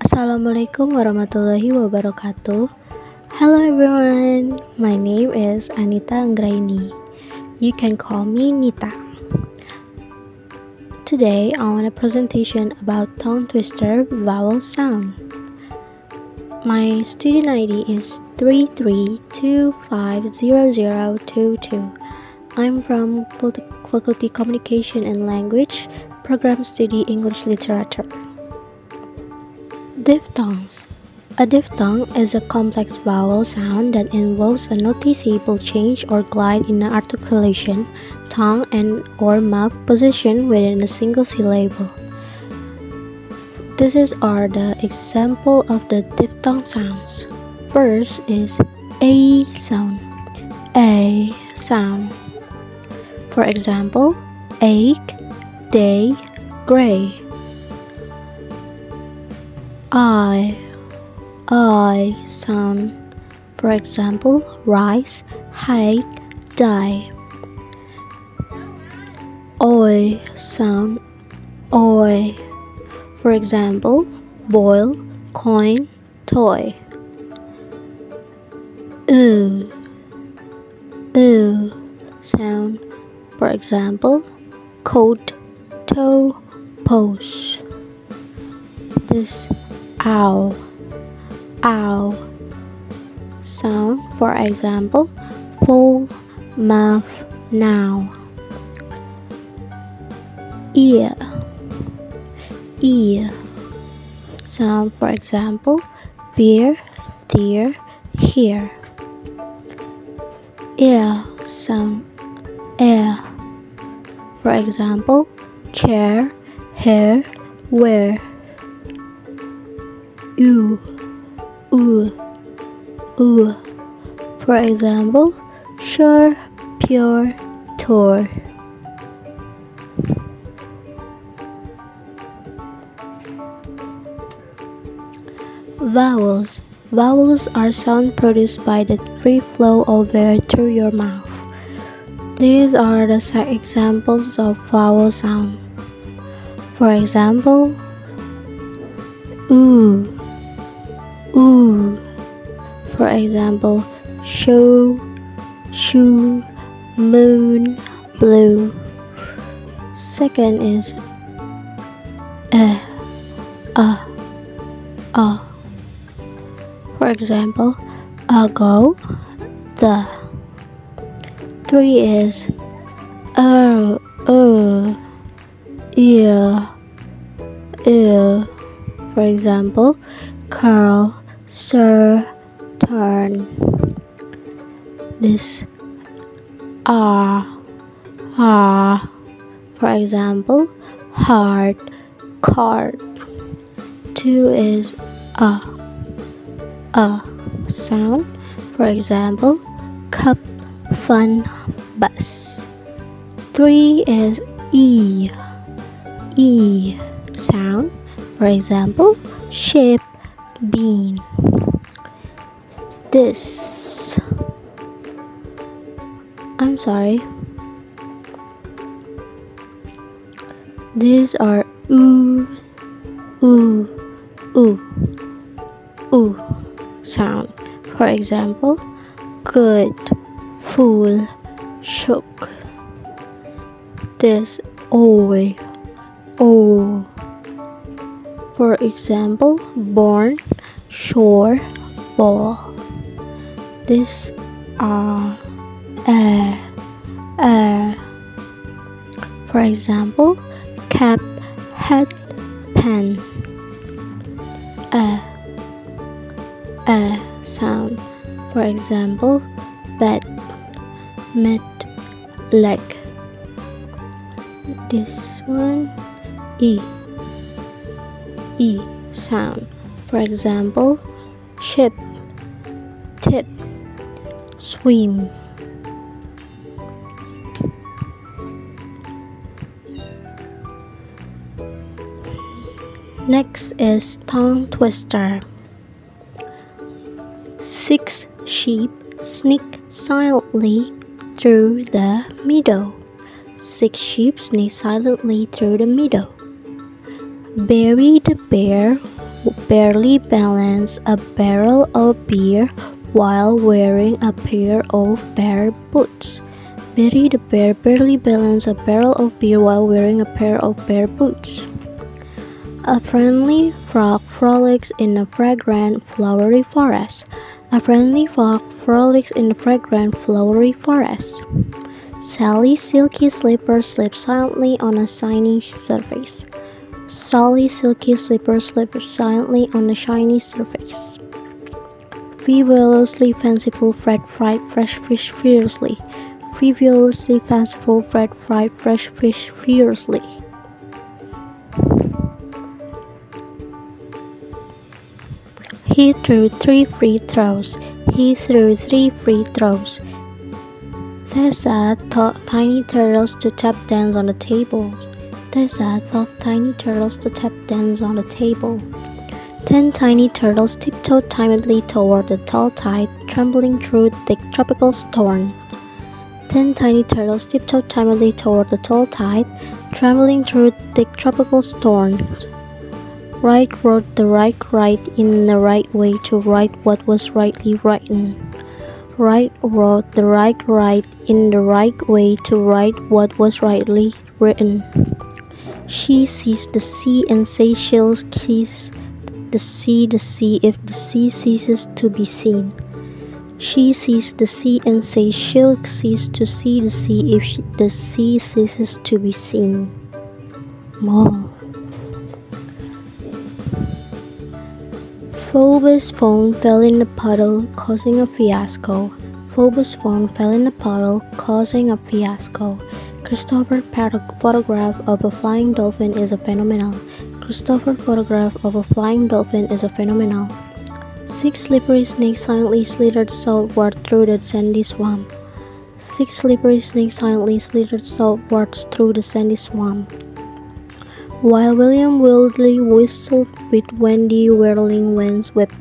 Assalamualaikum warahmatullahi wabarakatuh. Hello everyone, my name is Anita Anggraini. You can call me Nita. Today I want a presentation about tongue twister vowel sound. My student ID is 33250022. I'm from Faculty Communication and Language, Program Study English Literature. Diphthongs. A diphthong is a complex vowel sound that involves a noticeable change or glide in an articulation, tongue and or mouth position within a single syllable. This are the example of the diphthong sounds. First is A sound. A sound. For example, ache, day, gray. I sound. For example, rise, hike, die. Oi sound. Oi. For example, boil, coin, toy. Oo sound. For example, coat, toe, pose. This ow sound. For example, full, mouth, now. Ear sound. For example, beer, deer, here. Air sound. Air. For example, chair, hair, wear. Oo. For example, sure, pure, tour. Vowels. Vowels are sound produced by the free flow of air through your mouth. These are the examples of vowel sound. For example, oo. For example, show, shoe, moon, blue. Second is For example, ago, the. 3 is ear. For example, curl, sir, turn. This are. For example, heart, card. 2 is a sound. For example, cup, fun, bus. 3 is e sound. For example, ship, bean. These are oo sound. For example, good, fool, shook. This oi. For example, born, shore, ball. This are For example, cap, hat, pen. Sound. For example, bed, mat, leg. This one e sound. For example, ship, tip, swim. Next is tongue twister. 6 sheep sneak silently through the meadow. 6 sheep sneak silently through the meadow. Barry the bear barely balanced a barrel of beer while wearing a pair of bear boots. Betty the bear barely balanced a barrel of beer while wearing a pair of bear boots. A friendly frog frolics in a fragrant, flowery forest. A friendly frog frolics in a fragrant, flowery forest. Sally's silky slipper slipped silently on a shiny surface. Sally's silky slipper slipped silently on a shiny surface. Frivolously fanciful Fred fried fresh fish fiercely. Frivolously fanciful Fred fried fresh fish fiercely. He threw 3 free throws. He threw 3 free throws. Tessa taught tiny turtles to tap dance on the table. Tessa taught tiny turtles to tap dance on the table. 10 tiny turtles tiptoed timidly toward the tall tide, trembling through thick tropical storm. 10 tiny turtles tiptoed timidly toward the tall tide, trembling through thick tropical storms. Right wrote the right in the right way to write what was rightly written. Right wrote the right in the right way to write what was rightly written. She sees the sea and says she'll kiss the sea if the sea ceases to be seen. She sees the sea and says she'll cease to see the sea if the sea ceases to be seen. More. Phoebus' phone fell in a puddle, causing a fiasco. Phoebus' phone fell in a puddle, causing a fiasco. Christopher's photograph of a flying dolphin is a phenomenal. Christopher's photograph of a flying dolphin is a phenomenal. 6 slippery snakes silently slithered southward through the sandy swamp. 6 slippery snakes silently slithered southward through the sandy swamp. While William wildly whistled with windy whirling winds whipped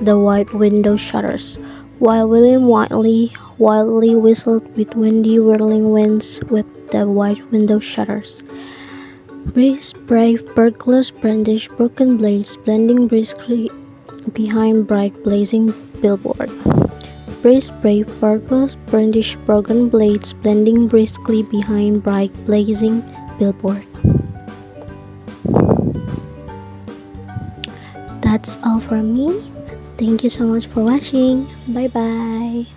the white window shutters. While William wildly whistled with windy whirling winds whipped the white window shutters. Brave burglars brandished broken blades, blending briskly behind bright blazing billboard. Brave burglars brandished broken blades, blending briskly behind bright blazing billboard. That's all for me. Thank you so much for watching. Bye bye.